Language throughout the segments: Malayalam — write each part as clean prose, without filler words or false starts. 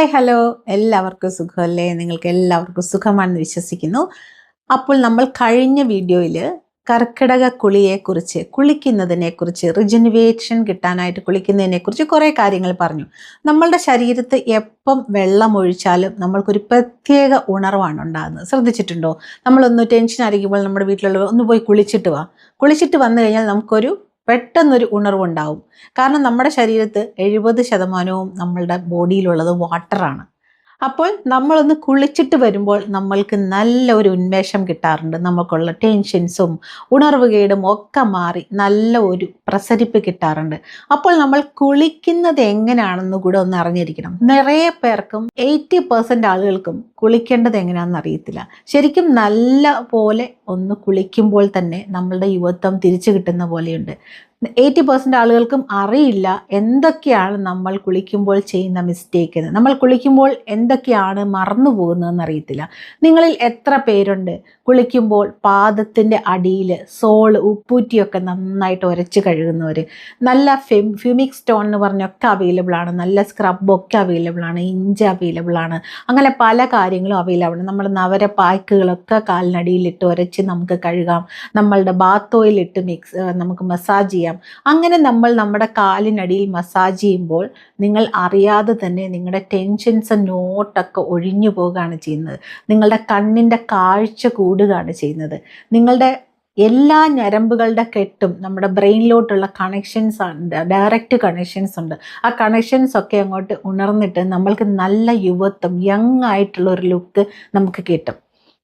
ഹായ് ഹലോ, എല്ലാവർക്കും സുഖമല്ലേ? നിങ്ങൾക്ക് എല്ലാവർക്കും സുഖമാണെന്ന് വിശ്വസിക്കുന്നു. അപ്പോൾ നമ്മൾ കഴിഞ്ഞ വീഡിയോയിൽ കർക്കിടക കുളിയെക്കുറിച്ച്, കുളിക്കുന്നതിനെക്കുറിച്ച്, റിജനുവേഷൻ കിട്ടാനായിട്ട് കുളിക്കുന്നതിനെക്കുറിച്ച് കുറേ കാര്യങ്ങൾ പറഞ്ഞു. നമ്മളുടെ ശരീരത്ത് എപ്പം വെള്ളം ഒഴിച്ചാലും നമ്മൾക്കൊരു പ്രത്യേക ഉണർവാണ് ഉണ്ടാകുന്നത്. ശ്രദ്ധിച്ചിട്ടുണ്ടോ? നമ്മളൊന്ന് ടെൻഷൻ ആയിരിക്കുമ്പോൾ നമ്മുടെ വീട്ടിലുള്ളവർ ഒന്ന് പോയി കുളിച്ചിട്ട് വാ. കുളിച്ചിട്ട് വന്നു കഴിഞ്ഞാൽ നമുക്കൊരു പെട്ടെന്നൊരു ഉണർവുണ്ടാവും. കാരണം നമ്മുടെ ശരീരത്ത് 70% നമ്മളുടെ ബോഡിയിലുള്ളത് വാട്ടറാണ്. അപ്പോൾ നമ്മളൊന്ന് കുളിച്ചിട്ട് വരുമ്പോൾ നമ്മൾക്ക് നല്ല ഒരു ഉന്മേഷം കിട്ടാറുണ്ട്. നമുക്കുള്ള ടെൻഷൻസും ഉണർവുകേടും ഒക്കെ മാറി നല്ല ഒരു പ്രസരിപ്പ് കിട്ടാറുണ്ട്. അപ്പോൾ നമ്മൾ കുളിക്കുന്നത് എങ്ങനെയാണെന്ന് കൂടെ ഒന്ന് അറിഞ്ഞിരിക്കണം. നിറയെ പേർക്കും 80% ആളുകൾക്കും കുളിക്കേണ്ടത് എങ്ങനെയാണെന്ന് അറിയത്തില്ല. ശരിക്കും നല്ല പോലെ ഒന്ന് കുളിക്കുമ്പോൾ തന്നെ നമ്മളുടെ യുവത്വം തിരിച്ചു കിട്ടുന്ന പോലെയുണ്ട്. 80% ആളുകൾക്കും അറിയില്ല എന്തൊക്കെയാണ് നമ്മൾ കുളിക്കുമ്പോൾ ചെയ്യുന്ന മിസ്റ്റേക്ക് എന്ന്. നമ്മൾ കുളിക്കുമ്പോൾ എന്തൊക്കെയാണ് മറന്നു പോകുന്നതെന്ന് അറിയത്തില്ല. നിങ്ങളിൽ എത്ര പേരുണ്ട് കുളിക്കുമ്പോൾ പാദത്തിൻ്റെ അടിയിൽ സോള് ഉപ്പൂറ്റിയൊക്കെ നന്നായിട്ട് ഉരച്ച് കഴുകുന്നവർ? നല്ല ഫ്യൂമിക് സ്റ്റോൺ എന്ന് പറഞ്ഞൊക്കെ അവൈലബിൾ ആണ്, നല്ല സ്ക്രബൊക്കെ അവൈലബിൾ ആണ്, ഇഞ്ച് അവൈലബിൾ ആണ്, അങ്ങനെ പല കാര്യങ്ങളും അവൈലബിൾ ആണ്. നമ്മൾ നവര പായ്ക്കുകളൊക്കെ കാലിനടിയിലിട്ട് ഉരച്ച് നമുക്ക് കഴുകാം. നമ്മളുടെ ബാത്ത് ഓയിലിട്ട് നമുക്ക് മസാജ് ചെയ്യാം. അങ്ങനെ നമ്മൾ നമ്മുടെ കാലിനടിയിൽ മസാജ് ചെയ്യുമ്പോൾ നിങ്ങൾ അറിയാതെ തന്നെ നിങ്ങളുടെ ടെൻഷൻസ് നോട്ടൊക്കെ ഒഴിഞ്ഞു പോവുകയാണ് ചെയ്യുന്നത്. നിങ്ങളുടെ കണ്ണിൻ്റെ കാഴ്ച കൂടുകയാണ് ചെയ്യുന്നത്. നിങ്ങളുടെ എല്ലാ ഞരമ്പുകളുടെ കെട്ടും നമ്മുടെ ബ്രെയിനിലോട്ടുള്ള കണക്ഷൻസ് ഉണ്ട്, ഡയറക്റ്റ് കണക്ഷൻസ് ഉണ്ട്. ആ കണക്ഷൻസ് ഒക്കെ അങ്ങോട്ട് ഉണർന്നിട്ട് നമ്മൾക്ക് നല്ല യുവത്വം, യങ് ആയിട്ടുള്ള ഒരു ലുക്ക് നമുക്ക് കിട്ടും.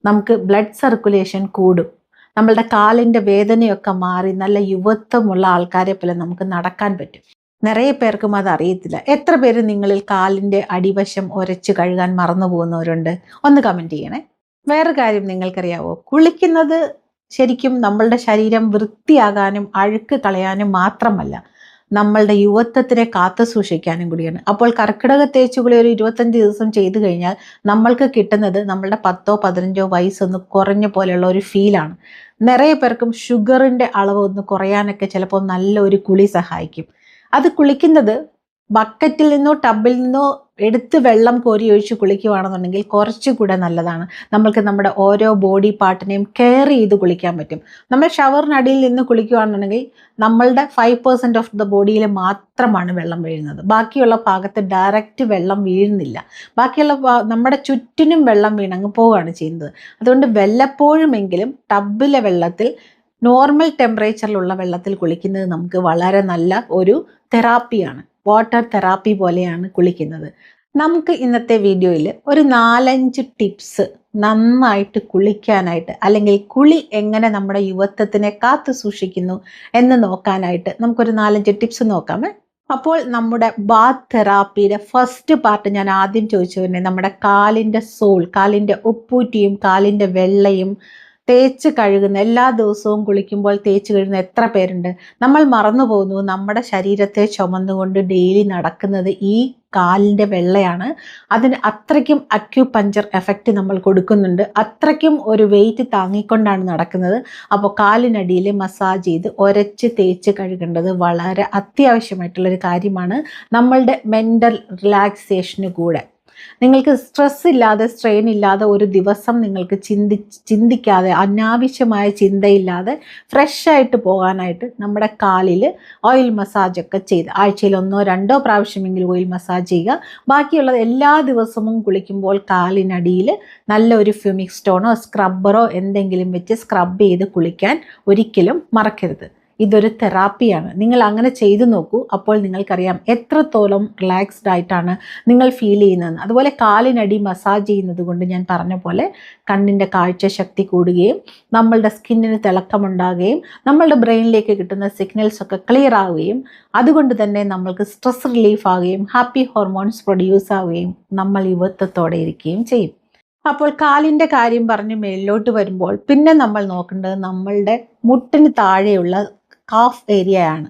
നമുക്ക് ബ്ലഡ് സർക്കുലേഷൻ കൂടും. നമ്മളുടെ കാലിൻ്റെ വേദനയൊക്കെ മാറി നല്ല യുവത്വമുള്ള ആൾക്കാരെ പോലെ നമുക്ക് നടക്കാൻ പറ്റും. നിറയെ പേർക്കും അത് അറിയത്തില്ല. എത്ര പേര് നിങ്ങളിൽ കാലിൻ്റെ അടിവശം ഉരച്ച് കഴുകാൻ മറന്നു പോകുന്നവരുണ്ട്? ഒന്ന് കമൻറ്റ് ചെയ്യണേ. വേറെ കാര്യം നിങ്ങൾക്കറിയാവോ? കുളിക്കുന്നത് ശരിക്കും നമ്മളുടെ ശരീരം വൃത്തിയാകാനും അഴുക്ക് കളയാനും മാത്രമല്ല, നമ്മളുടെ യുവത്വത്തിനെ കാത്തു സൂക്ഷിക്കാനും കൂടിയാണ്. അപ്പോൾ കർക്കിടക തേച്ചുകുളി ഒരു 25 ദിവസം ചെയ്തു കഴിഞ്ഞാൽ നമ്മൾക്ക് കിട്ടുന്നത് നമ്മളുടെ 10-15 വയസ്സൊന്ന് കുറഞ്ഞ പോലെയുള്ള ഒരു ഫീലാണ്. നിറയെ പേർക്കും ഷുഗറിൻ്റെ അളവ് ഒന്ന് കുറയാനൊക്കെ ചിലപ്പോൾ നല്ലൊരു കുളി സഹായിക്കും. അത് കുളിക്കുന്നത് ബക്കറ്റിൽ നിന്നോ ടബിൽ നിന്നോ എടുത്ത് വെള്ളം കോരി ഒഴിച്ച് കുളിക്കുകയാണെന്നുണ്ടെങ്കിൽ കുറച്ചുകൂടെ നല്ലതാണ്. നമ്മൾക്ക് നമ്മുടെ ഓരോ ബോഡി പാർട്ടിനെയും കെയർ ചെയ്ത് കുളിക്കാൻ പറ്റും. നമ്മൾ ഷവറിനടിയിൽ നിന്ന് കുളിക്കുകയാണെന്നുണ്ടെങ്കിൽ നമ്മളുടെ 5% ഓഫ് ദ ബോഡിയിൽ മാത്രമാണ് വെള്ളം വീഴുന്നത്. ബാക്കിയുള്ള ഭാഗത്ത് ഡയറക്റ്റ് വെള്ളം വീഴുന്നില്ല. ബാക്കിയുള്ള നമ്മുടെ ചുറ്റിനും വെള്ളം വീണങ്ങ് പോവുകയാണ് ചെയ്യുന്നത്. അതുകൊണ്ട് വല്ലപ്പോഴുമെങ്കിലും ടബിലെ വെള്ളത്തിൽ, നോർമൽ ടെമ്പറേച്ചറിലുള്ള വെള്ളത്തിൽ കുളിക്കുന്നത് നമുക്ക് വളരെ നല്ല ഒരു തെറാപ്പിയാണ്. വാട്ടർ തെറാപ്പി പോലെയാണ് കുളിക്കുന്നത്. നമുക്ക് ഇന്നത്തെ വീഡിയോയിൽ ഒരു 4-5 ടിപ്സ് നന്നായിട്ട് കുളിക്കാനായിട്ട്, അല്ലെങ്കിൽ കുളി എങ്ങനെ നമ്മുടെ യുവത്വത്തിനെ കാത്തു സൂക്ഷിക്കുന്നു എന്ന് നോക്കാനായിട്ട് നമുക്കൊരു 4-5 ടിപ്സ് നോക്കാമേ. അപ്പോൾ നമ്മുടെ ബാത്ത് തെറാപ്പിയുടെ ഫസ്റ്റ് പാർട്ട് ഞാൻ ആദ്യം ചോദിച്ചു തന്നെ, നമ്മുടെ കാലിൻ്റെ സോൾ, കാലിൻ്റെ ഉപ്പൂറ്റിയും കാലിൻ്റെ വെള്ളയും തേച്ച് കഴുകുന്ന, എല്ലാ ദിവസവും കുളിക്കുമ്പോൾ തേച്ച് കഴുകുന്ന എത്ര പേരുണ്ട്? നമ്മൾ മറന്നു പോകുന്നു. നമ്മുടെ ശരീരത്തെ ചുമന്നുകൊണ്ട് ഡെയിലി നടക്കുന്നത് ഈ കാലിൻ്റെ വെള്ളയാണ്. അതിന് അത്രയ്ക്കും അക്യുപഞ്ചർ എഫക്റ്റ് നമ്മൾ കൊടുക്കുന്നുണ്ട്. അത്രയ്ക്കും ഒരു വെയിറ്റ് താങ്ങിക്കൊണ്ടാണ് നടക്കുന്നത്. അപ്പോൾ കാലിനടിയിൽ മസാജ് ചെയ്ത് ഉരച്ച് തേച്ച് കഴുകേണ്ടത് വളരെ അത്യാവശ്യമായിട്ടുള്ളൊരു കാര്യമാണ്, നമ്മളുടെ മെൻ്റൽ റിലാക്സേഷന് കൂടെ. നിങ്ങൾക്ക് സ്ട്രെസ് ഇല്ലാതെ, സ്ട്രെയിൻ ഇല്ലാതെ ഒരു ദിവസം നിങ്ങൾക്ക് ചിന്തിക്കാതെ, അനാവശ്യമായ ചിന്തയില്ലാതെ ഫ്രഷ് ആയിട്ട് പോകാനായിട്ട് നമ്മുടെ കാലിൽ ഓയിൽ മസാജൊക്കെ ചെയ്ത് ആഴ്ചയിൽ 1-2 പ്രാവശ്യമെങ്കിലും ഓയിൽ മസാജ് ചെയ്യുക. ബാക്കിയുള്ളത് എല്ലാ ദിവസവും കുളിക്കുമ്പോൾ കാലിനടിയിൽ നല്ലൊരു ഫ്യൂമിക് സ്റ്റോണോ സ്ക്രബ്ബറോ എന്തെങ്കിലും വെച്ച് സ്ക്രബ് ചെയ്ത് കുളിക്കാൻ ഒരിക്കലും മറക്കരുത്. ഇതൊരു തെറാപ്പിയാണ്. നിങ്ങൾ അങ്ങനെ ചെയ്തു നോക്കൂ. അപ്പോൾ നിങ്ങൾക്കറിയാം എത്രത്തോളം റിലാക്സ്ഡ് ആയിട്ടാണ് നിങ്ങൾ ഫീൽ ചെയ്യുന്നതെന്ന്. അതുപോലെ കാലിനടി മസാജ് ചെയ്യുന്നത് കൊണ്ട് ഞാൻ പറഞ്ഞ പോലെ കണ്ണിൻ്റെ കാഴ്ചശക്തി കൂടുകയും നമ്മളുടെ സ്കിന്നിന് തിളക്കമുണ്ടാകുകയും നമ്മളുടെ ബ്രെയിനിലേക്ക് കിട്ടുന്ന സിഗ്നൽസ് ഒക്കെ ക്ലിയർ ആവുകയും അതുകൊണ്ട് തന്നെ നമ്മൾക്ക് സ്ട്രെസ് റിലീഫ് ആവുകയും ഹാപ്പി ഹോർമോൺസ് പ്രൊഡ്യൂസ് ആവുകയും നമ്മൾ യുവത്വത്തോടെ ഇരിക്കുകയും ചെയ്യും. അപ്പോൾ കാലിൻ്റെ കാര്യം പറഞ്ഞ് മേലിലോട്ട് വരുമ്പോൾ പിന്നെ നമ്മൾ നോക്കേണ്ടത് നമ്മളുടെ മുട്ടിന് താഴെയുള്ള കാഫ് ഏരിയയാണ്.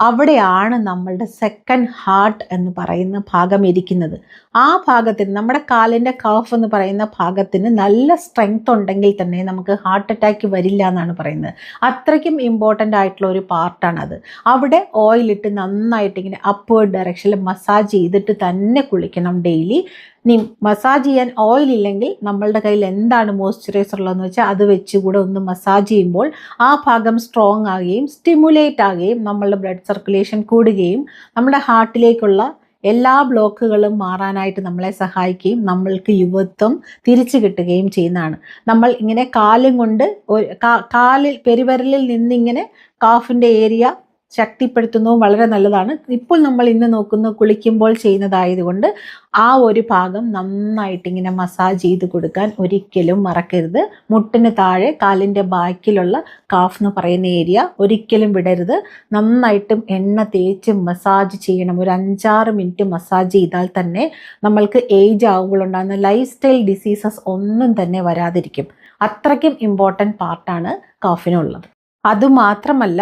അവിടെയാണ് നമ്മളുടെ സെക്കൻഡ് ഹാർട്ട് എന്ന് പറയുന്ന ഭാഗം ഇരിക്കുന്നത്. ആ ഭാഗത്തിന്, നമ്മുടെ കാലിൻ്റെ കാഫ് എന്ന് പറയുന്ന ഭാഗത്തിന് നല്ല സ്ട്രെങ്ത് ഉണ്ടെങ്കിൽ തന്നെ നമുക്ക് ഹാർട്ട് അറ്റാക്ക് വരില്ല എന്നാണ് പറയുന്നത്. അത്രയ്ക്കും ഇമ്പോർട്ടൻ്റ് ആയിട്ടുള്ള ഒരു പാർട്ടാണത്. അവിടെ ഓയിലിട്ട് നന്നായിട്ട് ഇങ്ങനെ അപ്വേർഡ് ഡയറക്ഷനിൽ മസാജ് ചെയ്തിട്ട് തന്നെ കുളിക്കണം ഡെയിലി. ഇനി മസാജ് ചെയ്യാൻ ഓയിൽ ഇല്ലെങ്കിൽ നമ്മളുടെ കയ്യിൽ എന്താണ് മോയ്സ്ചറൈസർ ഉള്ളതെന്ന് വെച്ചാൽ അത് വെച്ചുകൂടെ ഒന്ന് മസാജ് ചെയ്യുമ്പോൾ ആ ഭാഗം സ്ട്രോങ് ആകുകയും സ്റ്റിമുലേറ്റ് ആകുകയും നമ്മളുടെ ബ്ലഡ് സർക്കുലേഷൻ കൂടുകയും നമ്മുടെ ഹാർട്ടിലേക്കുള്ള എല്ലാ ബ്ലോക്കുകളും മാറാനായിട്ട് നമ്മളെ സഹായിക്കുകയും നമ്മൾക്ക് യുവത്വം തിരിച്ചു കിട്ടുകയും ചെയ്യുന്നതാണ്. നമ്മൾ ഇങ്ങനെ കാലും കൊണ്ട് കാലിൽ പെരുവിരലിൽ നിന്നിങ്ങനെ കാഫിൻ്റെ ഏരിയ ശക്തിപ്പെടുത്തുന്നതും വളരെ നല്ലതാണ്. ഇപ്പോൾ നമ്മൾ ഇന്ന് നോക്കുന്ന കുളിക്കുമ്പോൾ ചെയ്യുന്നതായതുകൊണ്ട് ആ ഒരു ഭാഗം നന്നായിട്ട് ഇങ്ങനെ മസാജ് ചെയ്ത് കൊടുക്കാൻ ഒരിക്കലും മറക്കരുത്. മുട്ടിന് താഴെ കാലിൻ്റെ ബാക്കിലുള്ള കാഫ് എന്ന് പറയുന്ന ഏരിയ ഒരിക്കലും വിടരുത്. നന്നായിട്ടും എണ്ണ തേച്ച് മസാജ് ചെയ്യണം. ഒരു 5-6 മിനിറ്റ് മസാജ് ചെയ്താൽ തന്നെ നമ്മൾക്ക് ഏജ് ആകുമ്പോൾ ഉണ്ടാകുന്ന ലൈഫ് സ്റ്റൈൽ ഡിസീസസ് ഒന്നും തന്നെ വരാതിരിക്കും. അത്രയ്ക്കും ഇമ്പോർട്ടൻറ്റ് പാർട്ടാണ് കാഫിനുള്ളത്. അതുമാത്രമല്ല,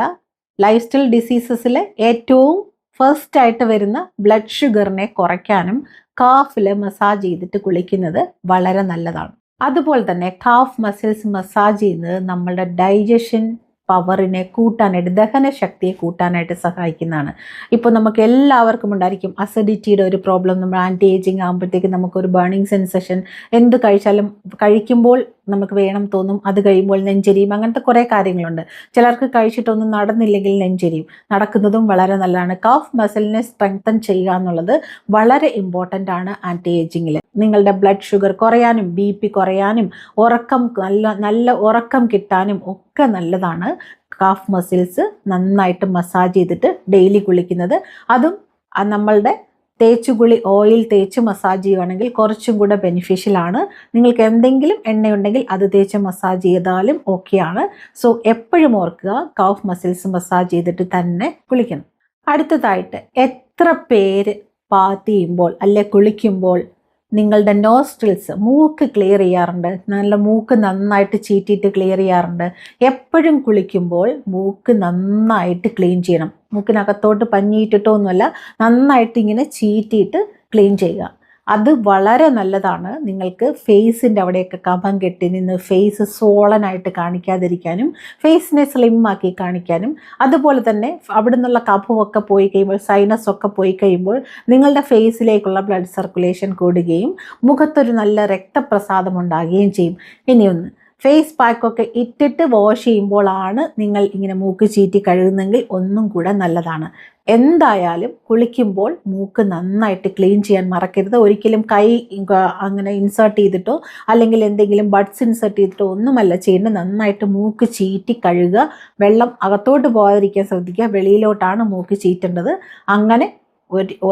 ലൈഫ് സ്റ്റൈൽ ഡിസീസസിൽ ഏറ്റവും ഫസ്റ്റായിട്ട് വരുന്ന ബ്ലഡ് ഷുഗറിനെ കുറയ്ക്കാനും കാഫിൽ മസാജ് ചെയ്തിട്ട് കുളിക്കുന്നത് വളരെ നല്ലതാണ്. അതുപോലെ തന്നെ കാഫ് മസിൽസ് മസാജ് ചെയ്യുന്നത് നമ്മളുടെ ഡൈജഷൻ പവറിനെ കൂട്ടാനായിട്ട്, ദഹനശക്തിയെ കൂട്ടാനായിട്ട് സഹായിക്കുന്നതാണ്. ഇപ്പോൾ നമുക്ക് എല്ലാവർക്കും ഉണ്ടായിരിക്കും അസിഡിറ്റിയുടെ ഒരു പ്രോബ്ലം. നമ്മൾ ആൻറ്റി ഏജിങ് ആകുമ്പോഴത്തേക്ക് നമുക്കൊരു ബേണിംഗ് സെൻസേഷൻ, എന്ത് കഴിച്ചാലും കഴിക്കുമ്പോൾ നമുക്ക് വേണം തോന്നും, അത് കഴിയുമ്പോൾ നെഞ്ചരിയും, അങ്ങനത്തെ കുറേ കാര്യങ്ങളുണ്ട്. ചിലർക്ക് കഴിച്ചിട്ടൊന്നും നടന്നില്ലെങ്കിൽ നെഞ്ചരിയും. നടക്കുന്നതും വളരെ നല്ലതാണ്. കാഫ് മസിലിനെ സ്ട്രെങ്തൻ ചെയ്യുക എന്നുള്ളത് വളരെ ഇമ്പോർട്ടൻ്റ് ആണ് ആൻറ്റി ഏജിങ്ങിൽ. നിങ്ങളുടെ ബ്ലഡ് ഷുഗർ കുറയാനും BP കുറയാനും ഉറക്കം നല്ല ഉറക്കം കിട്ടാനും ഒക്കെ നല്ലതാണ് കാഫ് മസിൽസ് നന്നായിട്ട് മസാജ് ചെയ്തിട്ട് ഡെയിലി കുളിക്കുന്നത്. അതും നമ്മളുടെ തേച്ചുകുളി ഓയിൽ തേച്ച് മസാജ് ചെയ്യുകയാണെങ്കിൽ കുറച്ചും കൂടെ ബെനിഫിഷ്യലാണ്. നിങ്ങൾക്ക് എന്തെങ്കിലും എണ്ണയുണ്ടെങ്കിൽ അത് തേച്ച് മസാജ് ചെയ്താലും ഓക്കെയാണ്. സോ എപ്പോഴും ഓർക്കുക, കാഫ് മസിൽസ് മസാജ് ചെയ്തിട്ട് തന്നെ കുളിക്കണം. അടുത്തതായിട്ട്, എത്ര പേര് ബാത്ത് ചെയ്യുമ്പോൾ അല്ലെ കുളിക്കുമ്പോൾ നിങ്ങളുടെ നോസ്ട്രിൽസ്, മൂക്ക് ക്ലിയർ ചെയ്യാറുണ്ട്? നല്ല മൂക്ക് നന്നായിട്ട് ചീറ്റിയിട്ട് ക്ലിയർ ചെയ്യാറുണ്ട്? എപ്പോഴും കുളിക്കുമ്പോൾ മൂക്ക് നന്നായിട്ട് ക്ലീൻ ചെയ്യണം. മൂക്കിനകത്തോട്ട് പഞ്ഞിയിട്ടിട്ടോ ഒന്നുമല്ല, നന്നായിട്ട് ഇങ്ങനെ ചീറ്റിയിട്ട് ക്ലീൻ ചെയ്യുക. അത് വളരെ നല്ലതാണ്. നിങ്ങൾക്ക് ഫേസിൻ്റെ അവിടെയൊക്കെ കഫം കെട്ടി നിന്ന് ഫേസ് സോളനായിട്ട് കാണിക്കാതിരിക്കാനും ഫേസിനെ സ്ലിം ആക്കി കാണിക്കാനും, അതുപോലെ തന്നെ അവിടെ നിന്നുള്ള കഫമൊക്കെ പോയി കഴിയുമ്പോൾ, സൈനസ് ഒക്കെ പോയി കഴിയുമ്പോൾ നിങ്ങളുടെ ഫേസിലേക്കുള്ള ബ്ലഡ് സർക്കുലേഷൻ കൂടുകയും മുഖത്തൊരു നല്ല രക്തപ്രസാദം ഉണ്ടാകുകയും ചെയ്യും. ഇനിയൊന്ന്, ഫേസ് പാക്കൊക്കെ ഇട്ടിട്ട് വാഷ് ചെയ്യുമ്പോഴാണ് നിങ്ങൾ ഇങ്ങനെ മൂക്ക് ചീറ്റി കഴുകുന്നെങ്കിൽ ഒന്നും കൂടെ നല്ലതാണ്. എന്തായാലും കുളിക്കുമ്പോൾ മൂക്ക് നന്നായിട്ട് ക്ലീൻ ചെയ്യാൻ മറക്കരുത്. ഒരിക്കലും കൈ അങ്ങനെ ഇൻസേർട്ട് ചെയ്തിട്ടോ അല്ലെങ്കിൽ എന്തെങ്കിലും ബഡ്സ് ഇൻസേർട്ട് ചെയ്തിട്ടോ ഒന്നുമല്ല ചെയ്യേണ്ടത്. നന്നായിട്ട് മൂക്ക് ചീറ്റി കഴുകുക. വെള്ളം അകത്തോട്ട് പോകാതിരിക്കാൻ ശ്രദ്ധിക്കുക. വെളിയിലോട്ടാണ് മൂക്ക് ചീറ്റേണ്ടത്. അങ്ങനെ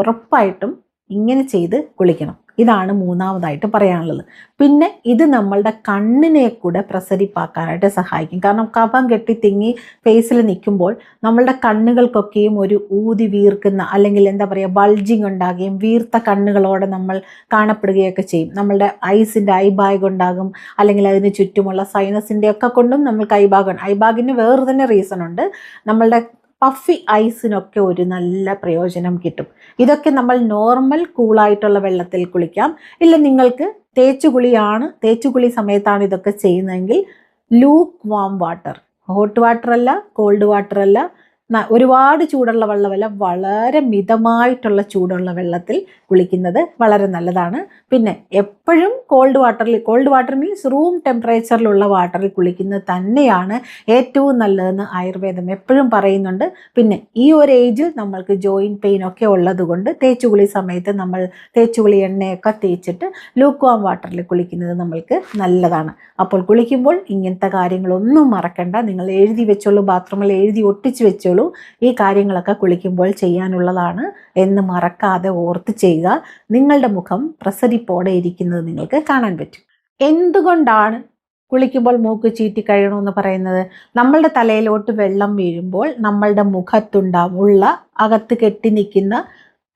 ഉറപ്പായിട്ടും ഇങ്ങനെ ചെയ്ത് കുളിക്കണം. ഇതാണ് മൂന്നാമതായിട്ട് പറയാനുള്ളത്. പിന്നെ ഇത് നമ്മളുടെ കണ്ണിനെ കൂടെ പ്രസരിപ്പാക്കാനായിട്ട് സഹായിക്കും. കാരണം കഫം കെട്ടി തിങ്ങി ഫേസിൽ നിൽക്കുമ്പോൾ നമ്മളുടെ കണ്ണുകൾക്കൊക്കെയും ഒരു ഊതി വീർക്കുന്ന, അല്ലെങ്കിൽ എന്താ പറയുക, ബൾജിങ് ഉണ്ടാകുകയും വീർത്ത കണ്ണുകളോടെ നമ്മൾ കാണപ്പെടുകയൊക്കെ ചെയ്യും. നമ്മളുടെ ഐസിൻ്റെ ഐബാഗ് ഉണ്ടാകും, അല്ലെങ്കിൽ അതിന് ചുറ്റുമുള്ള സൈനസിൻ്റെ ഒക്കെ കൊണ്ടും നമ്മൾക്ക് ഐബാഗിന് വേറെ തന്നെ റീസൺ ഉണ്ട്. നമ്മളുടെ പഫി ഐസിനൊക്കെ ഒരു നല്ല പ്രയോജനം കിട്ടും. ഇതൊക്കെ നമ്മൾ നോർമൽ കൂളായിട്ടുള്ള വെള്ളത്തിൽ കുളിക്കാം. ഇല്ല, നിങ്ങൾക്ക് തേച്ചുകുളി സമയത്താണ് ഇതൊക്കെ ചെയ്യുന്നതെങ്കിൽ lukewarm water, hot water അല്ല, കോൾഡ് വാട്ടർ അല്ല, ഒരുപാട് ചൂടുള്ള വെള്ളമല്ല, വളരെ മിതമായിട്ടുള്ള ചൂടുള്ള വെള്ളത്തിൽ കുളിക്കുന്നത് വളരെ നല്ലതാണ്. പിന്നെ എപ്പോഴും കോൾഡ് വാട്ടർ മീൻസ് റൂം ടെമ്പറേച്ചറിലുള്ള വാട്ടറിൽ കുളിക്കുന്നത് തന്നെയാണ് ഏറ്റവും നല്ലതെന്ന് ആയുർവേദം എപ്പോഴും പറയുന്നുണ്ട്. പിന്നെ ഈ ഒരു ഏജിൽ നമ്മൾക്ക് ജോയിൻറ്റ് പെയിൻ ഒക്കെ ഉള്ളത് കൊണ്ട് തേച്ചുകുളി സമയത്ത് നമ്മൾ തേച്ചുകുളി എണ്ണയൊക്കെ തേച്ചിട്ട് ലൂക്ക് വാം വാട്ടറിൽ കുളിക്കുന്നത് നമ്മൾക്ക് നല്ലതാണ്. അപ്പോൾ കുളിക്കുമ്പോൾ ഇങ്ങനത്തെ കാര്യങ്ങളൊന്നും മറക്കണ്ട. നിങ്ങൾ എഴുതി വെച്ചോളൂ, ബാത്റൂമിൽ എഴുതി ഒട്ടിച്ച് വെച്ചോളൂ. ഈ കാര്യങ്ങളൊക്കെ കുളിക്കുമ്പോൾ ചെയ്യാനുള്ളതാണ് എന്ന് മറക്കാതെ ഓർത്ത് ചെയ്യുക. നിങ്ങളുടെ മുഖം പ്രസരിപ്പോടെ ഇരിക്കുന്നത് നിങ്ങൾക്ക് കാണാൻ പറ്റും. എന്തുകൊണ്ടാണ് കുളിക്കുമ്പോൾ മൂക്ക് ചീറ്റി കഴുകണമെന്ന് പറയുന്നത്? നമ്മളുടെ തലയിലോട്ട് വെള്ളം വീഴുമ്പോൾ നമ്മളുടെ മുഖത്തുള്ള അകത്ത് കെട്ടി നിൽക്കുന്ന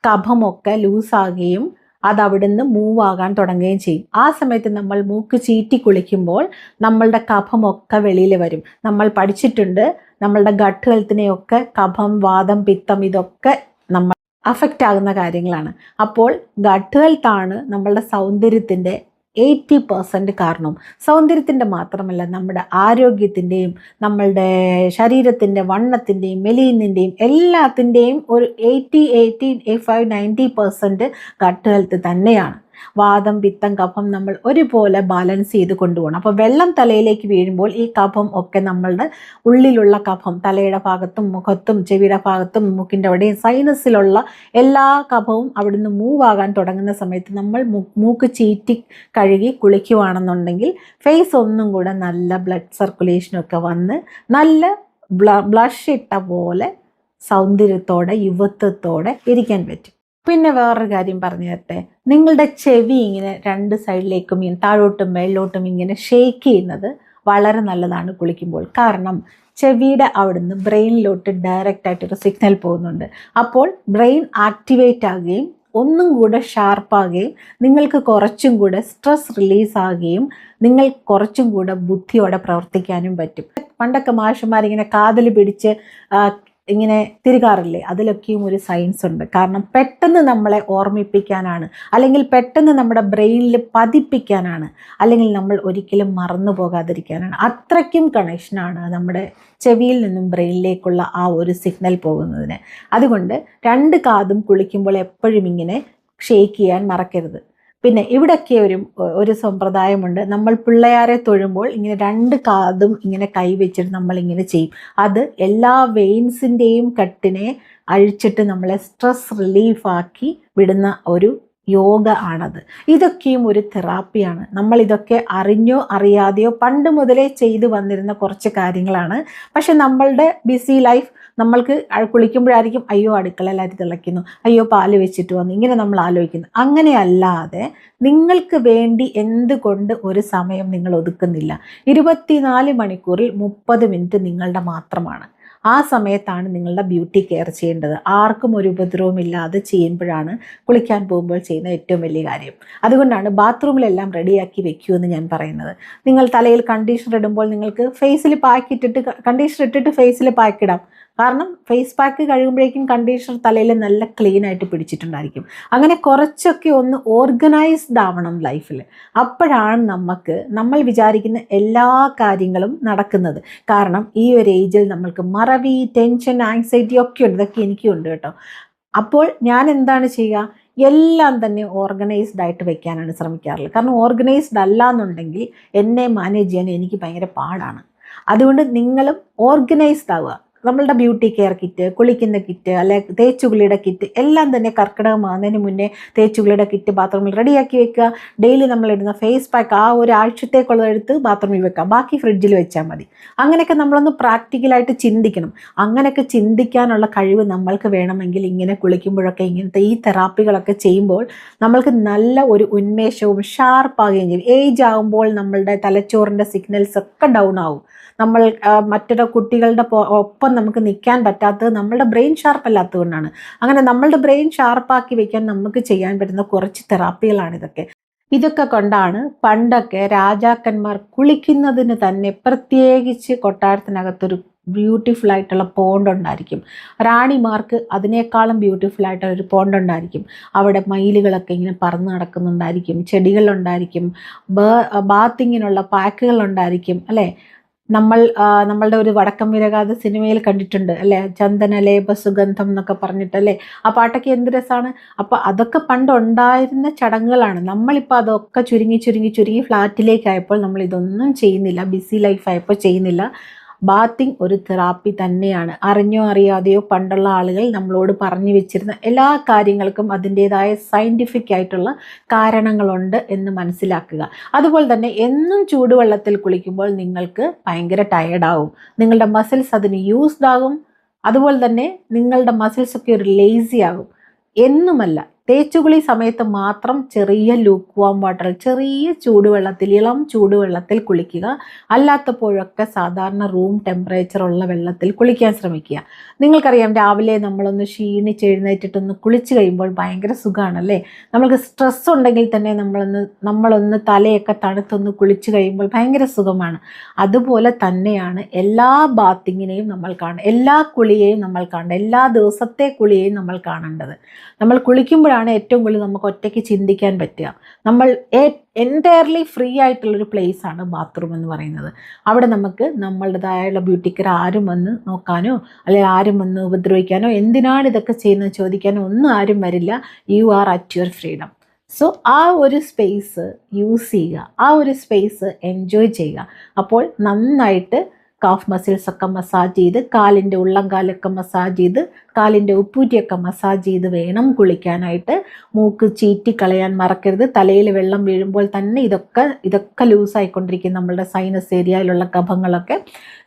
കഫമൊക്കെ ലൂസാകുകയും അത് അവിടുന്ന് മൂവ് ആകാൻ തുടങ്ങുകയും ചെയ്യും. ആ സമയത്ത് നമ്മൾ മൂക്ക് ചീറ്റി കുളിക്കുമ്പോൾ നമ്മളുടെ കഫമൊക്കെ വെളിയിൽ വരും. നമ്മൾ പഠിച്ചിട്ടുണ്ട്, നമ്മളുടെ ഗട്ട് ഹെൽത്തിനെയൊക്കെ കഫം, വാദം, പിത്തം ഇതൊക്കെ നമ്മൾ അഫക്റ്റ് ആകുന്ന കാര്യങ്ങളാണ്. അപ്പോൾ ഗട്ട് ഹെൽത്താണ് നമ്മളുടെ സൗന്ദര്യത്തിൻ്റെ 80% കാരണവും. സൗന്ദര്യത്തിൻ്റെ മാത്രമല്ല, നമ്മുടെ ആരോഗ്യത്തിൻ്റെയും നമ്മളുടെ ശരീരത്തിൻ്റെ വണ്ണത്തിൻ്റെയും മെലിയുന്നതിൻ്റെയും എല്ലാത്തിൻ്റെയും ഒരു 85-90% ഗട്ട് ഹെൽത്ത് തന്നെയാണ്. വാദം, പിത്തം, കഫം നമ്മൾ ഒരുപോലെ ബാലൻസ് ചെയ്ത് കൊണ്ടുപോകണം. അപ്പോൾ വെള്ളം തലയിലേക്ക് വീഴുമ്പോൾ ഈ കഫം ഒക്കെ നമ്മളുടെ ഉള്ളിലുള്ള കഫം, തലയുടെ ഭാഗത്തും മുഖത്തും ചെവിയുടെ ഭാഗത്തും മൂക്കിൻ്റെ അവിടെയും സൈനസിലുള്ള എല്ലാ കഫവും അവിടുന്ന് മൂവ് ആകാൻ തുടങ്ങുന്ന സമയത്ത് നമ്മൾ മൂക്ക് ചീറ്റി കഴുകി കുളിക്കുവാണെന്നുണ്ടെങ്കിൽ ഫേസ് ഒന്നും കൂടെ നല്ല ബ്ലഡ് സർക്കുലേഷനൊക്കെ വന്ന് നല്ല ബ്ലഷ് ഇട്ട പോലെ സൗന്ദര്യത്തോടെ യുവത്വത്തോടെ ഇരിക്കാൻ പറ്റും. പിന്നെ വേറൊരു കാര്യം പറഞ്ഞു തരട്ടെ, നിങ്ങളുടെ ചെവി ഇങ്ങനെ 2 സൈഡിലേക്കും ഇങ്ങനെ താഴോട്ടും മേളിലോട്ടും ഇങ്ങനെ ഷേക്ക് ചെയ്യുന്നത് വളരെ നല്ലതാണ് കുളിക്കുമ്പോൾ. കാരണം ചെവിയുടെ അവിടുന്ന് ബ്രെയിനിലോട്ട് ഡയറക്റ്റായിട്ടൊരു സിഗ്നൽ പോകുന്നുണ്ട്. അപ്പോൾ ബ്രെയിൻ ആക്ടിവേറ്റ് ആകുകയും ഒന്നും കൂടെ ഷാർപ്പാകുകയും നിങ്ങൾക്ക് കുറച്ചും കൂടെ സ്ട്രെസ് റിലീസ് ആകുകയും നിങ്ങൾ കുറച്ചും കൂടെ ബുദ്ധിയോടെ പ്രവർത്തിക്കാനും പറ്റും. പണ്ടൊക്കെ മാഷന്മാരിങ്ങനെ കാതിൽ പിടിച്ച് ഇങ്ങനെ തിരികാറില്ലേ, അതിലൊക്കെയും ഒരു സയൻസ് ഉണ്ട്. കാരണം പെട്ടെന്ന് നമ്മളെ ഓർമ്മിപ്പിക്കാനാണ്, അല്ലെങ്കിൽ പെട്ടെന്ന് നമ്മുടെ ബ്രെയിനിൽ പതിപ്പിക്കാനാണ്, അല്ലെങ്കിൽ നമ്മൾ ഒരിക്കലും മറന്നു പോകാതിരിക്കാനാണ്. അത്രയ്ക്കും കണക്ഷനാണ് നമ്മുടെ ചെവിയിൽ നിന്നും ബ്രെയിനിലേക്കുള്ള ആ ഒരു സിഗ്നൽ പോകുന്നതിന്. അതുകൊണ്ട് 2 കാതും കുളിക്കുമ്പോൾ എപ്പോഴും ഇങ്ങനെ ഷേക്ക് ചെയ്യാൻ മറക്കരുത്. പിന്നെ ഇവിടെയൊക്കെ ഒരു സമ്പ്രദായമുണ്ട്. നമ്മൾ പിള്ളയാരെ തൊഴുമ്പോൾ ഇങ്ങനെ 2 കാതും ഇങ്ങനെ കൈവച്ചിട്ട് നമ്മളിങ്ങനെ ചെയ്യും. അത് എല്ലാ വെയിൻസിൻ്റെയും കട്ടിനെ അഴിച്ചിട്ട് നമ്മളെ സ്ട്രെസ് റിലീഫാക്കി വിടുന്ന ഒരു യോഗ ആണത്. ഇതൊക്കെയും ഒരു തെറാപ്പിയാണ്. നമ്മളിതൊക്കെ അറിഞ്ഞോ അറിയാതെയോ പണ്ട് മുതലേ ചെയ്തു വന്നിരുന്ന കുറച്ച് കാര്യങ്ങളാണ്. പക്ഷെ നമ്മളുടെ ബിസി ലൈഫ്, നമ്മൾക്ക് കുളിക്കുമ്പോഴായിരിക്കും അയ്യോ അടുക്കളയിൽ അരി തിളയ്ക്കുന്നു, അയ്യോ പാല് വെച്ചിട്ട് വന്നു, ഇങ്ങനെ നമ്മൾ ആലോചിക്കുന്നു. അങ്ങനെയല്ലാതെ നിങ്ങൾക്ക് വേണ്ടി എന്തുകൊണ്ട് ഒരു സമയം നിങ്ങൾ ഒതുക്കുന്നില്ല? 24 മണിക്കൂറിൽ 30 മിനിറ്റ് നിങ്ങളുടെ മാത്രമാണ്. ആ സമയത്താണ് നിങ്ങളുടെ ബ്യൂട്ടി കെയർ ചെയ്യേണ്ടത്. ആർക്കും ഒരു ഉപദ്രവവും ഇല്ലാതെ ചെയ്യുമ്പോഴാണ് കുളിക്കാൻ പോകുമ്പോൾ ചെയ്യുന്ന ഏറ്റവും വലിയ കാര്യം. അതുകൊണ്ടാണ് ബാത്റൂമിലെല്ലാം റെഡിയാക്കി വെക്കുമെന്ന് ഞാൻ പറയുന്നത്. നിങ്ങൾ തലയിൽ കണ്ടീഷണർ ഇടുമ്പോൾ നിങ്ങൾക്ക് ഫേസിൽ പാക്ക് ഇട്ടിട്ട് കണ്ടീഷണർ ഇട്ടിട്ട് ഫേസിൽ പാക്ക് ഇടാം. കാരണം ഫേസ് പാക്ക് കഴിയുമ്പോഴേക്കും കണ്ടീഷണർ തലയിൽ നല്ല ക്ലീൻ ആയിട്ട് പിടിച്ചിട്ടുണ്ടായിരിക്കും. അങ്ങനെ കുറച്ചൊക്കെ ഒന്ന് ഓർഗനൈസ്ഡ് ആവണം ലൈഫിൽ. അപ്പോഴാണ് നമ്മൾ വിചാരിക്കുന്ന എല്ലാ കാര്യങ്ങളും നടക്കുന്നത്. കാരണം ഈ ഒരു ഏജിൽ നമ്മൾക്ക് മറവി, ടെൻഷൻ, ആങ്സൈറ്റി ഒക്കെ ഉണ്ട്. ഇതൊക്കെ എനിക്കും ഉണ്ട് കേട്ടോ. അപ്പോൾ ഞാൻ എന്താണ് ചെയ്യുക? എല്ലാം തന്നെ ഓർഗനൈസ്ഡ് ആയിട്ട് വെക്കാനാണ് ശ്രമിക്കാറുള്ളത്. കാരണം ഓർഗനൈസ്ഡ് അല്ല എന്നുണ്ടെങ്കിൽ എന്നെ മാനേജ് ചെയ്യാൻ എനിക്ക് ഭയങ്കര പാടാണ്. അതുകൊണ്ട് നിങ്ങളും ഓർഗനൈസ്ഡ് ആവുക. നമ്മളുടെ ബ്യൂട്ടി കെയർ കിറ്റ്, കുളിക്കുന്ന കിറ്റ്, അല്ലെങ്കിൽ തേച്ചുകുളിയുടെ കിറ്റ് എല്ലാം തന്നെ കർക്കിടകമാകുന്നതിന് മുന്നേ തേച്ചുകുളിയുടെ കിറ്റ് ബാത്റൂമിൽ റെഡിയാക്കി വെക്കുക. ഡെയിലി നമ്മളിടുന്ന ഫേസ് പാക്ക് ആ ഒരാഴ്ചത്തേക്കുള്ളത് എടുത്ത് ബാത്റൂമിൽ വെക്കുക, ബാക്കി ഫ്രിഡ്ജിൽ വെച്ചാൽ മതി. അങ്ങനെയൊക്കെ നമ്മളൊന്ന് പ്രാക്ടിക്കലായിട്ട് ചിന്തിക്കണം. അങ്ങനെയൊക്കെ ചിന്തിക്കാനുള്ള കഴിവ് നമ്മൾക്ക് വേണമെങ്കിൽ ഇങ്ങനെ കുളിക്കുമ്പോഴൊക്കെ ഇങ്ങനത്തെ ഈ തെറാപ്പികളൊക്കെ ചെയ്യുമ്പോൾ നമ്മൾക്ക് നല്ല ഒരു ഉന്മേഷവും ഷാർപ്പാകുകയും ചെയ്യും. ഏജ് ആകുമ്പോൾ നമ്മളുടെ തലച്ചോറിൻ്റെ സിഗ്നൽസ് ഒക്കെ ഡൗൺ ആവും. നമ്മൾ മറ്റൊരു കുട്ടികളുടെ ഒപ്പം നമുക്ക് നിൽക്കാൻ പറ്റാത്തത് നമ്മളുടെ ബ്രെയിൻ ഷാർപ്പ് അല്ലാത്തതുകൊണ്ടാണ്. അങ്ങനെ നമ്മളുടെ ബ്രെയിൻ ഷാർപ്പാക്കി വെക്കാൻ നമുക്ക് ചെയ്യാൻ പറ്റുന്ന കുറച്ച് തെറാപ്പികളാണ് ഇതൊക്കെ. ഇതൊക്കെ കൊണ്ടാണ് പണ്ടൊക്കെ രാജാക്കന്മാർ കുളിക്കുന്നതിന് തന്നെ പ്രത്യേകിച്ച് കൊട്ടാരത്തിനകത്തൊരു ബ്യൂട്ടിഫുൾ ആയിട്ടുള്ള പോണ്ട് ഉണ്ടായിരിക്കും. റാണിമാർക്ക് അതിനേക്കാളും ബ്യൂട്ടിഫുൾ ആയിട്ടുള്ള ഒരു പോണ്ട് ഉണ്ടായിരിക്കും. അവിടെ മയിലുകളൊക്കെ ഇങ്ങനെ പറന്ന് നടക്കുന്നുണ്ടായിരിക്കും, ചെടികളുണ്ടായിരിക്കും, ബാത്തിങ്ങിനുള്ള പാക്കുകളുണ്ടായിരിക്കും. അല്ലേ, നമ്മളുടെ ഒരു വടക്കം വീരഗാഥ സിനിമയിൽ കണ്ടിട്ടുണ്ട് അല്ലേ, ചന്ദന ലേപ സുഗന്ധം എന്നൊക്കെ പറഞ്ഞിട്ട് അല്ലേ. ആ പാട്ടൊക്കെ എന്ത് രസമാണ്. അപ്പോൾ അതൊക്കെ പണ്ടുണ്ടായിരുന്ന ചടങ്ങുകളാണ്. നമ്മളിപ്പോൾ അതൊക്കെ ചുരുങ്ങി ഫ്ലാറ്റിലേക്കായപ്പോൾ നമ്മൾ ഇതൊന്നും ചെയ്യുന്നില്ല. ബിസി ലൈഫായപ്പോൾ ചെയ്യുന്നില്ല. ബാത്തിങ് ഒരു തെറാപ്പി തന്നെയാണ്. അറിഞ്ഞോ അറിയാതെയോ പണ്ടുള്ള ആളുകൾ നമ്മളോട് പറഞ്ഞു വെച്ചിരുന്ന എല്ലാ കാര്യങ്ങൾക്കും അതിൻ്റേതായ സയൻറ്റിഫിക് ആയിട്ടുള്ള കാരണങ്ങളുണ്ട് എന്ന് മനസ്സിലാക്കുക. അതുപോലെ തന്നെ എന്നും ചൂടുവെള്ളത്തിൽ കുളിക്കുമ്പോൾ നിങ്ങൾക്ക് ഭയങ്കര ടയേർഡാവും, നിങ്ങളുടെ മസിൽസ് അതിന് യൂസ്ഡ് ആകും. അതുപോലെ തന്നെ നിങ്ങളുടെ മസിൽസൊക്കെ ഒരു ലേസി ആകും. എന്നുമല്ല, തേച്ചുകുളി സമയത്ത് മാത്രം ചെറിയ ലൂക്ക് വാം വാട്ടർ, ചെറിയ ചൂടുവെള്ളത്തിൽ, ഇളം ചൂടുവെള്ളത്തിൽ കുളിക്കുക. അല്ലാത്തപ്പോഴൊക്കെ സാധാരണ റൂം ടെമ്പറേച്ചറുള്ള വെള്ളത്തിൽ കുളിക്കാൻ ശ്രമിക്കുക. നിങ്ങൾക്കറിയാം, രാവിലെ നമ്മളൊന്ന് ക്ഷീണിച്ച് എഴുന്നേറ്റിട്ടൊന്ന് കുളിച്ച് കഴിയുമ്പോൾ ഭയങ്കര സുഖമാണല്ലേ. നമ്മൾക്ക് സ്ട്രെസ് ഉണ്ടെങ്കിൽ തന്നെ നമ്മളൊന്ന് തലയൊക്കെ തണുത്തൊന്ന് കുളിച്ച് കഴിയുമ്പോൾ ഭയങ്കര സുഖമാണ്. അതുപോലെ തന്നെയാണ് എല്ലാ ബാത്തിങ്ങിനെയും നമ്മൾ കാണുന്നത്, എല്ലാ കുളിയെയും നമ്മൾ കാണേണ്ടത്, എല്ലാ ദിവസത്തെ കുളിയെയും നമ്മൾ കാണേണ്ടത്. നമ്മൾ കുളിക്കുമ്പോഴാണ് ഏറ്റവും കൂടുതൽ നമുക്ക് ഒറ്റയ്ക്ക് ചിന്തിക്കാൻ പറ്റുക. നമ്മൾ എൻറ്റയർലി ഫ്രീ ആയിട്ടുള്ളൊരു പ്ലേസാണ് ബാത്റൂം എന്ന് പറയുന്നത്. അവിടെ നമുക്ക് നമ്മളുടേതായുള്ള ബ്യൂട്ടിക്കർ ആരും വന്ന് നോക്കാനോ അല്ലെങ്കിൽ ആരും വന്ന് ഉപദ്രവിക്കാനോ എന്തിനാണ് ഇതൊക്കെ ചെയ്യുന്നത് ചോദിക്കാനോ ഒന്നും ആരും വരില്ല. You are at your freedom. So ആ ഒരു സ്പേസ് യൂസ് ചെയ്യുക, ആ ഒരു സ്പേസ് എൻജോയ് ചെയ്യുക. അപ്പോൾ നന്നായിട്ട് കാഫ് മസിൽസ് ഒക്കെ മസാജ് ചെയ്ത്, കാലിൻ്റെ ഉള്ളംകാലൊക്കെ മസാജ് ചെയ്ത്, കാലിൻ്റെ ഉപ്പൂറ്റിയൊക്കെ മസാജ് ചെയ്ത് വേണം കുളിക്കാനായിട്ട്. മൂക്ക് ചീറ്റിക്കളയാൻ മറക്കരുത്. തലയിൽ വെള്ളം വീഴുമ്പോൾ തന്നെ ഇതൊക്കെ ലൂസായിക്കൊണ്ടിരിക്കും, നമ്മളുടെ സൈനസ് ഏരിയയിലുള്ള കഫങ്ങളൊക്കെ.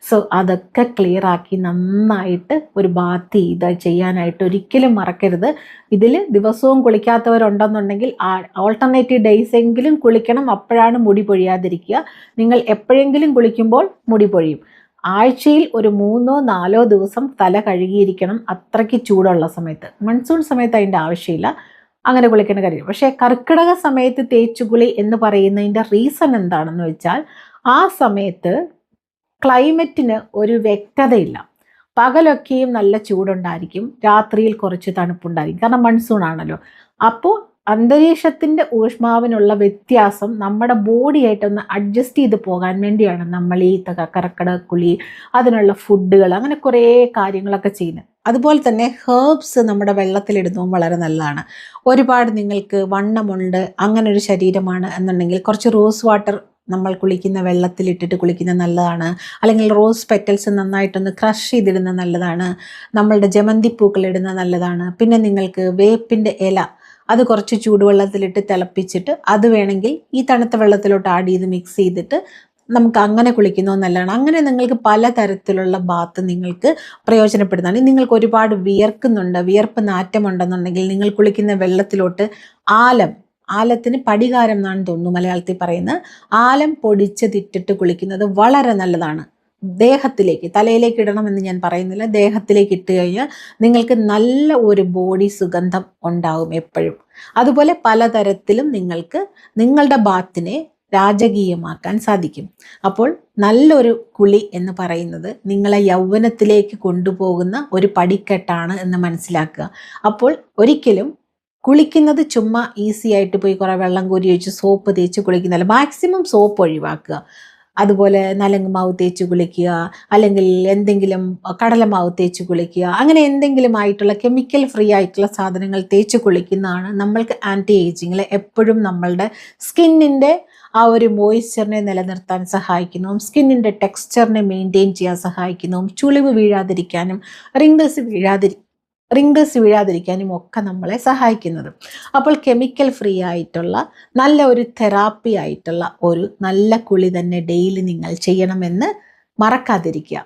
സോ അതൊക്കെ ക്ലിയർ ആക്കി നന്നായിട്ട് ഒരു ബാത്ത് ചെയ്യാനായിട്ട് ഒരിക്കലും മറക്കരുത്. ഇതിൽ ദിവസവും കുളിക്കാത്തവരുണ്ടെന്നുണ്ടെങ്കിൽ ഓൾട്ടർനേറ്റീവ് ഡേയ്സ് എങ്കിലും കുളിക്കണം. അപ്പോഴാണ് മുടി പൊഴിയാതിരിക്കുക. നിങ്ങൾ എപ്പോഴെങ്കിലും കുളിക്കുമ്പോൾ മുടി പൊഴിയും. ആഴ്ചയിൽ ഒരു 3-4 ദിവസം തല കഴുകിയിരിക്കണം, അത്രയ്ക്ക് ചൂടുള്ള സമയത്ത്. മൺസൂൺ സമയത്ത് അതിൻ്റെ ആവശ്യമില്ല, അങ്ങനെ കുളിക്കേണ്ട കാര്യം. പക്ഷേ കർക്കിടക സമയത്ത് തേച്ചുകുളി എന്ന് പറയുന്നതിൻ്റെ റീസൺ എന്താണെന്ന് വെച്ചാൽ, ആ സമയത്ത് ക്ലൈമറ്റിന് ഒരു വ്യക്തതയില്ല. പകലൊക്കെയും നല്ല ചൂടുണ്ടായിരിക്കും, രാത്രിയിൽ കുറച്ച് തണുപ്പുണ്ടായിരിക്കും, കാരണം മൺസൂൺ ആണല്ലോ. അപ്പോൾ അന്തരീക്ഷത്തിൻ്റെ ഊഷ്മാവിനുള്ള വ്യത്യാസം നമ്മുടെ ബോഡിയായിട്ടൊന്ന് അഡ്ജസ്റ്റ് ചെയ്ത് പോകാൻ വേണ്ടിയാണ് നമ്മൾ ഈ കർക്കിടകക്കുളി, അതിനുള്ള ഫുഡുകൾ, അങ്ങനെ കുറേ കാര്യങ്ങളൊക്കെ ചെയ്യുന്നത്. അതുപോലെ തന്നെ ഹേർബ്സ് നമ്മുടെ വെള്ളത്തിലിടുന്നതും വളരെ നല്ലതാണ്. ഒരുപാട് നിങ്ങൾക്ക് വണ്ണമുണ്ട്, അങ്ങനെ ഒരു ശരീരമാണ് എന്നുണ്ടെങ്കിൽ കുറച്ച് റോസ് വാട്ടർ നമ്മൾ കുളിക്കുന്ന വെള്ളത്തിലിട്ടിട്ട് കുളിക്കുന്നത് നല്ലതാണ്. അല്ലെങ്കിൽ റോസ് പെറ്റൽസ് നന്നായിട്ടൊന്ന് ക്രഷ് ചെയ്തിടുന്നത് നല്ലതാണ്. നമ്മളുടെ ജമന്തിപ്പൂക്കൾ ഇടുന്നത് നല്ലതാണ്. പിന്നെ നിങ്ങൾക്ക് വേപ്പിൻ്റെ ഇല, അത് കുറച്ച് ചൂടുവെള്ളത്തിലിട്ട് തിളപ്പിച്ചിട്ട് അത് വേണമെങ്കിൽ ഈ തണുത്ത വെള്ളത്തിലോട്ട് ആഡ് ചെയ്ത് മിക്സ് ചെയ്തിട്ട് നമുക്ക് അങ്ങനെ കുളിക്കുന്നത് നല്ലതാണ്. അങ്ങനെ നിങ്ങൾക്ക് പലതരത്തിലുള്ള ബാത്ത് നിങ്ങൾക്ക് പ്രയോജനപ്പെടുന്നതാണ്. നിങ്ങൾക്ക് ഒരുപാട് വിയർക്കുന്നുണ്ട്, വിയർപ്പ് നാറ്റമുണ്ടെന്നുണ്ടെങ്കിൽ നിങ്ങൾ കുളിക്കുന്ന വെള്ളത്തിലോട്ട് ആലത്തിന് പടികാരം എന്നാണ് തോന്നുന്നു മലയാളത്തിൽ പറയുന്നത്, ആലം പൊടിച്ചതിട്ടിട്ട് കുളിക്കുന്നത് വളരെ നല്ലതാണ്. ദേഹത്തിലേക്ക്, തലയിലേക്ക് ഇടണമെന്ന് ഞാൻ പറയുന്നില്ല, ദേഹത്തിലേക്ക് ഇട്ട് കഴിഞ്ഞാൽ നിങ്ങൾക്ക് നല്ല ഒരു ബോഡി സുഗന്ധം ഉണ്ടാവും എപ്പോഴും. അതുപോലെ പലതരത്തിലും നിങ്ങൾക്ക് നിങ്ങളുടെ ബാത്തിനെ രാജകീയമാക്കാൻ സാധിക്കും. അപ്പോൾ നല്ലൊരു കുളി എന്ന് പറയുന്നത് നിങ്ങളെ യൗവനത്തിലേക്ക് കൊണ്ടുപോകുന്ന ഒരു പടിക്കെട്ടാണ് എന്ന് മനസ്സിലാക്കുക. അപ്പോൾ ഒരിക്കലും കുളിക്കുന്നത് ചുമ്മാ ഈസി ആയിട്ട് പോയി കുറേ വെള്ളം കോരി ഒഴിച്ച് സോപ്പ് തേച്ച് കുളിക്കുന്നതല്ല. മാക്സിമം സോപ്പ് ഒഴിവാക്കുക. അതുപോലെ നലങ്ങുമാവ് തേച്ച് കുളിക്കുക, അല്ലെങ്കിൽ എന്തെങ്കിലും കടലമാവ് തേച്ച് കുളിക്കുക, അങ്ങനെ എന്തെങ്കിലും ആയിട്ടുള്ള കെമിക്കൽ ഫ്രീ ആയിട്ടുള്ള സാധനങ്ങൾ തേച്ച് കുളിക്കുന്നതാണ് നമ്മൾക്ക് ആൻറ്റി ഏജിങ്ങിൽ എപ്പോഴും നമ്മളുടെ സ്കിന്നിൻ്റെ ആ ഒരു മോയ്സ്ചറിനെ നിലനിർത്താൻ സഹായിക്കുന്നതും സ്കിന്നിൻ്റെ ടെക്സ്ചറിനെ മെയിൻറ്റെയിൻ ചെയ്യാൻ സഹായിക്കുന്നതും ചുളിവ് വീഴാതിരിക്കാനും റിങ്കിൾസ് വീഴാതിരിക്കാനും ഒക്കെ നമ്മളെ സഹായിക്കുന്നത്. അപ്പോൾ കെമിക്കൽ ഫ്രീ ആയിട്ടുള്ള നല്ല ഒരു തെറാപ്പി ആയിട്ടുള്ള ഒരു നല്ല കുളി തന്നെ ഡെയിലി നിങ്ങൾ ചെയ്യണമെന്ന് മറക്കാതിരിക്കുക.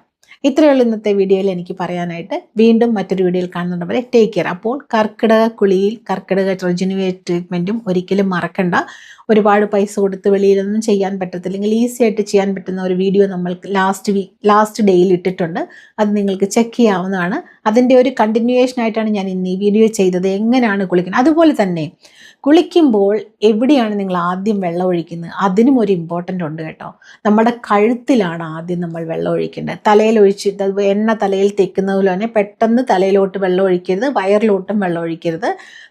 ഇത്രയുള്ള ഇന്നത്തെ വീഡിയോയിൽ എനിക്ക് പറയാനായിട്ട്. വീണ്ടും മറ്റൊരു വീഡിയോയിൽ കാണുന്നവരെ ടേക്ക് കെയർ. അപ്പോൾ കർക്കിടക കുളിയിൽ കർക്കിടക റിജുനേറ്റ് ട്രീറ്റ്മെൻറ്റും ഒരിക്കലും മറക്കണ്ട. ഒരുപാട് പൈസ കൊടുത്ത് വെളിയിലൊന്നും ചെയ്യാൻ പറ്റത്തില്ലെങ്കിൽ ഈസി ആയിട്ട് ചെയ്യാൻ പറ്റുന്ന ഒരു വീഡിയോ നമ്മൾ ലാസ്റ്റ് ഡേയിൽ ഇട്ടിട്ടുണ്ട്. അത് നിങ്ങൾക്ക് ചെക്ക് ചെയ്യാവുന്നതാണ്. അതിൻ്റെ ഒരു കണ്ടിന്യൂവേഷൻ ആയിട്ടാണ് ഞാൻ ഇന്ന് ഈ വീഡിയോ ചെയ്തത്, എങ്ങനെയാണ് കുളിക്കുന്നത്. അതുപോലെ തന്നെ കുളിക്കുമ്പോൾ എവിടെയാണ് നിങ്ങൾ ആദ്യം വെള്ളം ഒഴിക്കുന്നത്, അതിനും ഒരു ഇമ്പോർട്ടൻ്റ് ഉണ്ട് കേട്ടോ. നമ്മുടെ കഴുത്തിലാണ് ആദ്യം നമ്മൾ വെള്ളം ഒഴിക്കേണ്ടത്. തലയിൽ ഒഴിച്ചിട്ട് എണ്ണ തലയിൽ തേക്കുന്നത് തന്നെ പെട്ടെന്ന് തലയിലോട്ട് വെള്ളം ഒഴിക്കരുത്, വയറിലോട്ടും വെള്ളം ഒഴിക്കരുത്.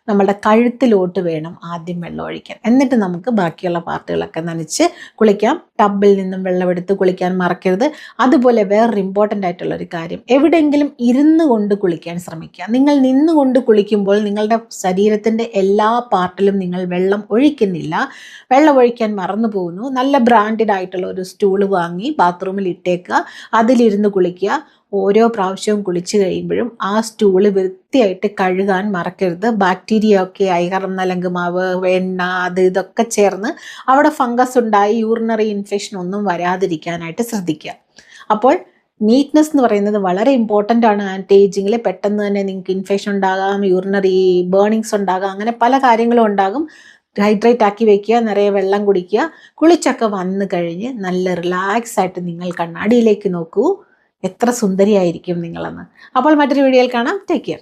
നമ്മുടെ കഴുത്തിലോട്ട് വേണം ആദ്യം വെള്ളം ഒഴിക്കാൻ. എന്നിട്ട് നമുക്ക് ബാക്കിയുള്ള പാർട്ടുകളൊക്കെ നനച്ച് കുളിക്കാം. ടബിൽ നിന്നും വെള്ളമെടുത്ത് കുളിക്കാൻ മറക്കരുത്. അതുപോലെ വേറൊരു ഇമ്പോർട്ടൻ്റ് ആയിട്ടുള്ളൊരു കാര്യം, എവിടെയെങ്കിലും ഇരുന്ന് കൊണ്ട് കുളിക്കാൻ ശ്രമിക്കുക. നിങ്ങൾ നിന്നുകൊണ്ട് കുളിക്കുമ്പോൾ നിങ്ങളുടെ ശരീരത്തിൻ്റെ എല്ലാ പാർട്ടിലും നിങ്ങൾ വെള്ളം ഒഴിക്കുന്നില്ല, വെള്ളം ഒഴിക്കാൻ മറന്നു പോകുന്നു. നല്ല ബ്രാൻഡഡ് ആയിട്ടുള്ള ഒരു സ്റ്റൂള് വാങ്ങി ബാത്റൂമിൽ ഇട്ടേക്കുക, അതിലിരുന്ന് കുളിക്കുക. ഓരോ പ്രാവശ്യവും കുളിച്ച് കഴിയുമ്പോഴും ആ സ്റ്റൂള് വൃത്തിയായിട്ട് കഴുകാൻ മറക്കരുത്. ബാക്ടീരിയ ഒക്കെ ആയി, കാരണം നലങ്കുമാവ്, എണ്ണ, ഇതൊക്കെ ചേർന്ന് അവിടെ ഫംഗസ് ഉണ്ടായി യൂറിനറി ഇൻഫെക്ഷൻ ഒന്നും വരാതിരിക്കാനായിട്ട് ശ്രദ്ധിക്കുക. അപ്പോൾ നീറ്റ്നെസ് എന്ന് പറയുന്നത് വളരെ ഇമ്പോർട്ടൻ്റ് ആണ്. ആൻറ്റി ഏജിങ്ങിൽ പെട്ടെന്ന് തന്നെ നിങ്ങൾക്ക് ഇൻഫെക്ഷൻ ഉണ്ടാകാം, യൂറിനറി ബേണിങ്സ് ഉണ്ടാകാം, അങ്ങനെ പല കാര്യങ്ങളും ഉണ്ടാകും. ഹൈഡ്രേറ്റ് ആക്കി വെക്കുക, നിറയെ വെള്ളം കുടിക്കുക. കുളിച്ചൊക്കെ വന്നു കഴിഞ്ഞ് നല്ല റിലാക്സ് ആയിട്ട് നിങ്ങൾ കണ്ണാടിയിലേക്ക് നോക്കൂ, എത്ര സുന്ദരിയായിരിക്കും നിങ്ങളെന്ന്. അപ്പോൾ മറ്റൊരു വീഡിയോയിൽ കാണാം. Take care.